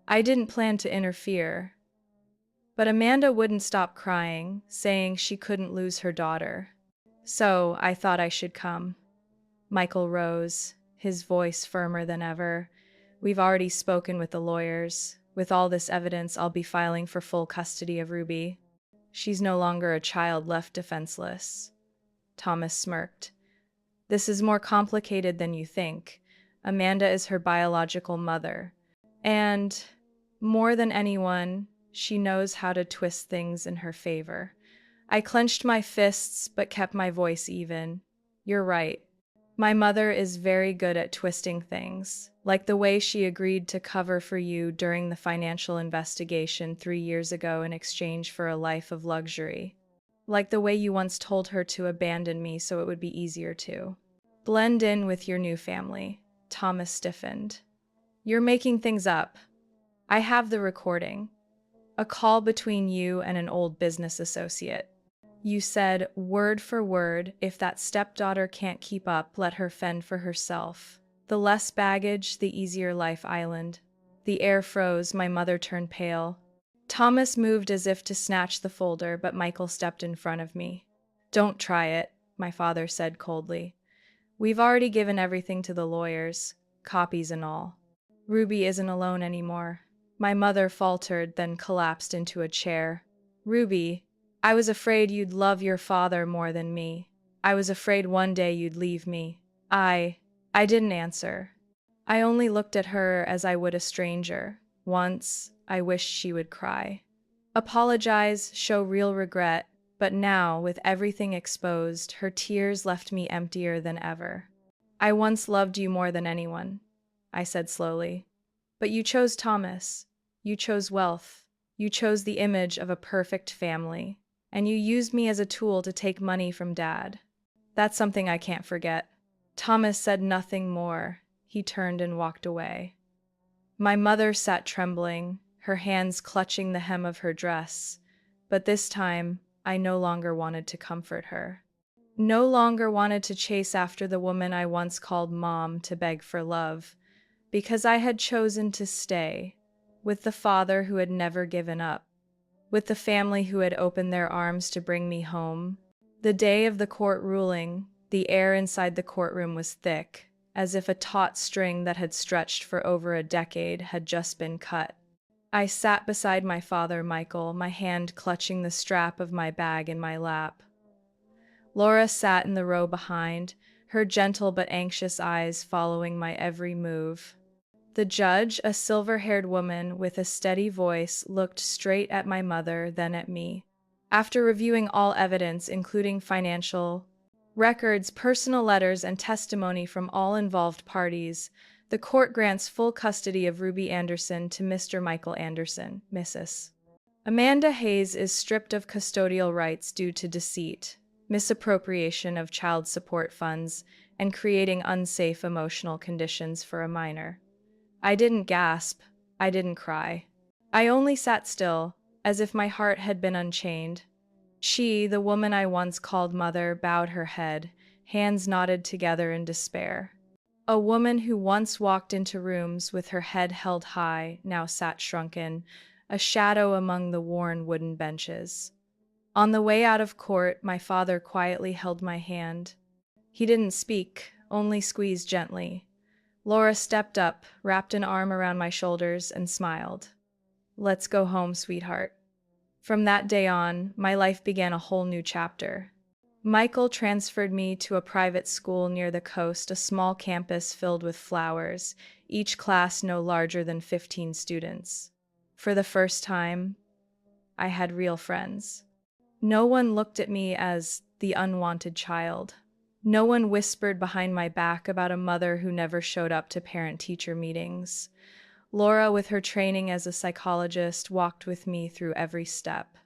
I didn't plan to interfere. But Amanda wouldn't stop crying, saying she couldn't lose her daughter. So I thought I should come. Michael rose, his voice firmer than ever. We've already spoken with the lawyers. With all this evidence, I'll be filing for full custody of Ruby. She's no longer a child left defenseless. Thomas smirked. This is more complicated than you think. Amanda is her biological mother. And, more than anyone, she knows how to twist things in her favor. I clenched my fists but kept my voice even. You're right. My mother is very good at twisting things, like the way she agreed to cover for you during the financial investigation 3 years ago in exchange for a life of luxury. Like the way you once told her to abandon me so it would be easier to blend in with your new family. Thomas stiffened. You're making things up. I have the recording. A call between you and an old business associate. You said, word for word, if that stepdaughter can't keep up, let her fend for herself. The less baggage, the easier life island. The air froze, my mother turned pale. Thomas moved as if to snatch the folder, but Michael stepped in front of me. Don't try it, my father said coldly. We've already given everything to the lawyers, copies and all. Ruby isn't alone anymore. My mother faltered, then collapsed into a chair. Ruby, I was afraid you'd love your father more than me. I was afraid one day you'd leave me. I didn't answer. I only looked at her as I would a stranger. Once, I wished she would cry. Apologize, show real regret, but now, with everything exposed, her tears left me emptier than ever. I once loved you more than anyone, I said slowly. But you chose Thomas. You chose wealth. You chose the image of a perfect family. And you used me as a tool to take money from Dad. That's something I can't forget. Thomas said nothing more. He turned and walked away. My mother sat trembling, her hands clutching the hem of her dress. But this time, I no longer wanted to comfort her. No longer wanted to chase after the woman I once called Mom to beg for love, because I had chosen to stay, with the father who had never given up, with the family who had opened their arms to bring me home. The day of the court ruling, the air inside the courtroom was thick, as if a taut string that had stretched for over a decade had just been cut. I sat beside my father, Michael, my hand clutching the strap of my bag in my lap. Laura sat in the row behind, her gentle but anxious eyes following my every move. The judge, a silver-haired woman with a steady voice, looked straight at my mother, then at me. After reviewing all evidence, including financial records, personal letters, and testimony from all involved parties, the court grants full custody of Ruby Anderson to Mr. Michael Anderson, Mrs. Amanda Hayes is stripped of custodial rights due to deceit, misappropriation of child support funds, and creating unsafe emotional conditions for a minor. I didn't gasp. I didn't cry. I only sat still, as if my heart had been unchained. She, the woman I once called mother, bowed her head, hands knotted together in despair. A woman who once walked into rooms with her head held high, now sat shrunken, a shadow among the worn wooden benches. On the way out of court, my father quietly held my hand. He didn't speak, only squeezed gently. Laura stepped up, wrapped an arm around my shoulders, and smiled. Let's go home, sweetheart. From that day on, my life began a whole new chapter. Michael transferred me to a private school near the coast, a small campus filled with flowers, each class no larger than 15 students. For the first time, I had real friends. No one looked at me as the unwanted child. No one whispered behind my back about a mother who never showed up to parent-teacher meetings. Laura, with her training as a psychologist, walked with me through every step.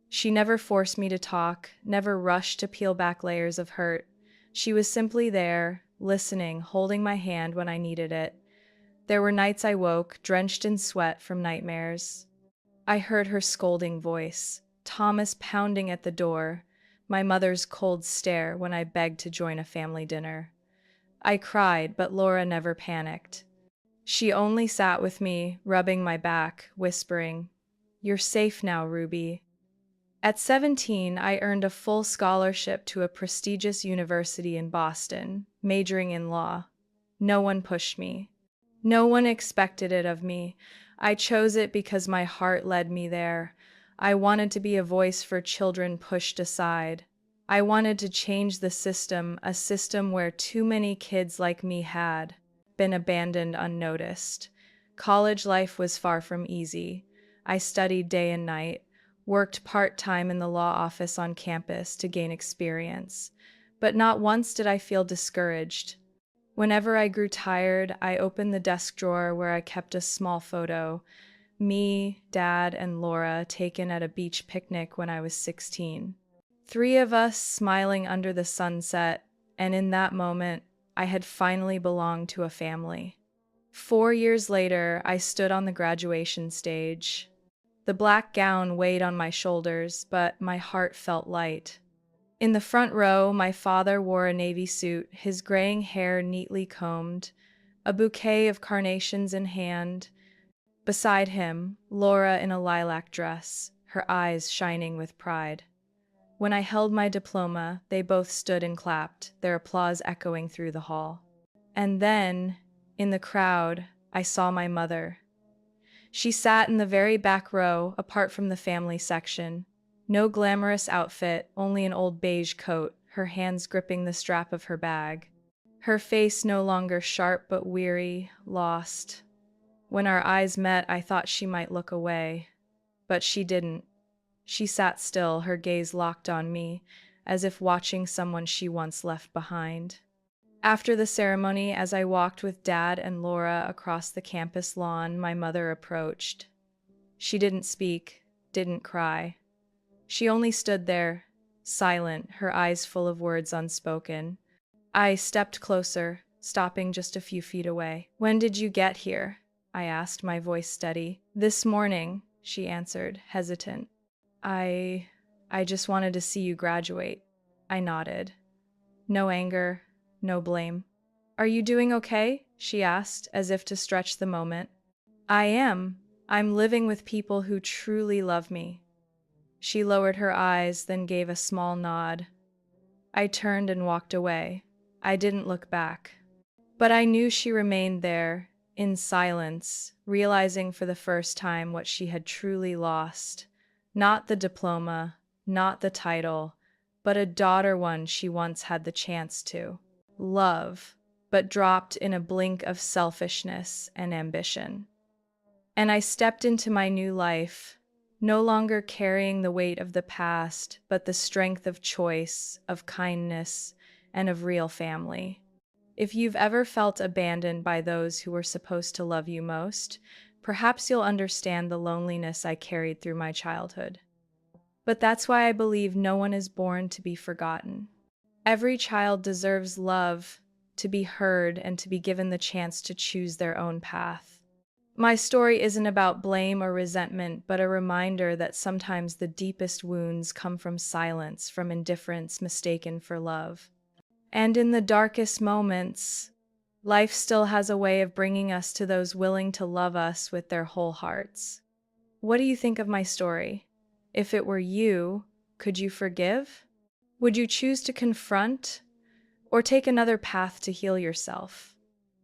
She never forced me to talk, never rushed to peel back layers of hurt. She was simply there, listening, holding my hand when I needed it. There were nights I woke, drenched in sweat from nightmares. I heard her scolding voice, Thomas pounding at the door, my mother's cold stare when I begged to join a family dinner. I cried, but Laura never panicked. She only sat with me, rubbing my back, whispering, "You're safe now, Ruby." At 17, I earned a full scholarship to a prestigious university in Boston, majoring in law. No one pushed me. No one expected it of me. I chose it because my heart led me there. I wanted to be a voice for children pushed aside. I wanted to change the system, a system where too many kids like me had been abandoned unnoticed. College life was far from easy. I studied day and night, worked part-time in the law office on campus to gain experience. But not once did I feel discouraged. Whenever I grew tired, I opened the desk drawer where I kept a small photo, me, Dad, and Laura, taken at a beach picnic when I was 16. Three of us smiling under the sunset, and in that moment, I had finally belonged to a family. 4 years later, I stood on the graduation stage. The black gown weighed on my shoulders, but my heart felt light. In the front row, my father wore a navy suit, his graying hair neatly combed, a bouquet of carnations in hand. Beside him, Laura in a lilac dress, her eyes shining with pride. When I held my diploma, they both stood and clapped, their applause echoing through the hall. And then, in the crowd, I saw my mother. She sat in the very back row, apart from the family section. No glamorous outfit, only an old beige coat, her hands gripping the strap of her bag. Her face no longer sharp but weary, lost. When our eyes met, I thought she might look away. But she didn't. She sat still, her gaze locked on me, as if watching someone she once left behind. After the ceremony, as I walked with Dad and Laura across the campus lawn, my mother approached. She didn't speak, didn't cry. She only stood there, silent, her eyes full of words unspoken. I stepped closer, stopping just a few feet away. "When did you get here?" I asked, my voice steady. "This morning," she answered, hesitant. I just wanted to see you graduate." I nodded. No anger, no blame. "Are you doing okay?" she asked, as if to stretch the moment. "I am. I'm living with people who truly love me." She lowered her eyes, then gave a small nod. I turned and walked away. I didn't look back. But I knew she remained there, in silence, realizing for the first time what she had truly lost. Not the diploma, not the title, but a daughter one she once had the chance to love, but dropped in a blink of selfishness and ambition. And I stepped into my new life, no longer carrying the weight of the past, but the strength of choice, of kindness, and of real family. If you've ever felt abandoned by those who were supposed to love you most, perhaps you'll understand the loneliness I carried through my childhood. But that's why I believe no one is born to be forgotten. Every child deserves love, to be heard, and to be given the chance to choose their own path. My story isn't about blame or resentment, but a reminder that sometimes the deepest wounds come from silence, from indifference mistaken for love. And in the darkest moments, life still has a way of bringing us to those willing to love us with their whole hearts. What do you think of my story? If it were you, could you forgive? Would you choose to confront or take another path to heal yourself?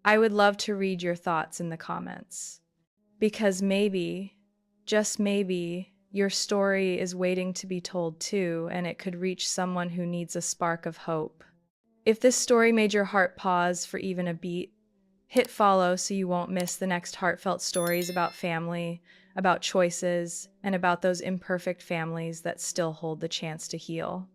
I would love to read your thoughts in the comments. Because maybe, just maybe, your story is waiting to be told too, and it could reach someone who needs a spark of hope. If this story made your heart pause for even a beat, hit follow so you won't miss the next heartfelt stories about family, about choices, and about those imperfect families that still hold the chance to heal.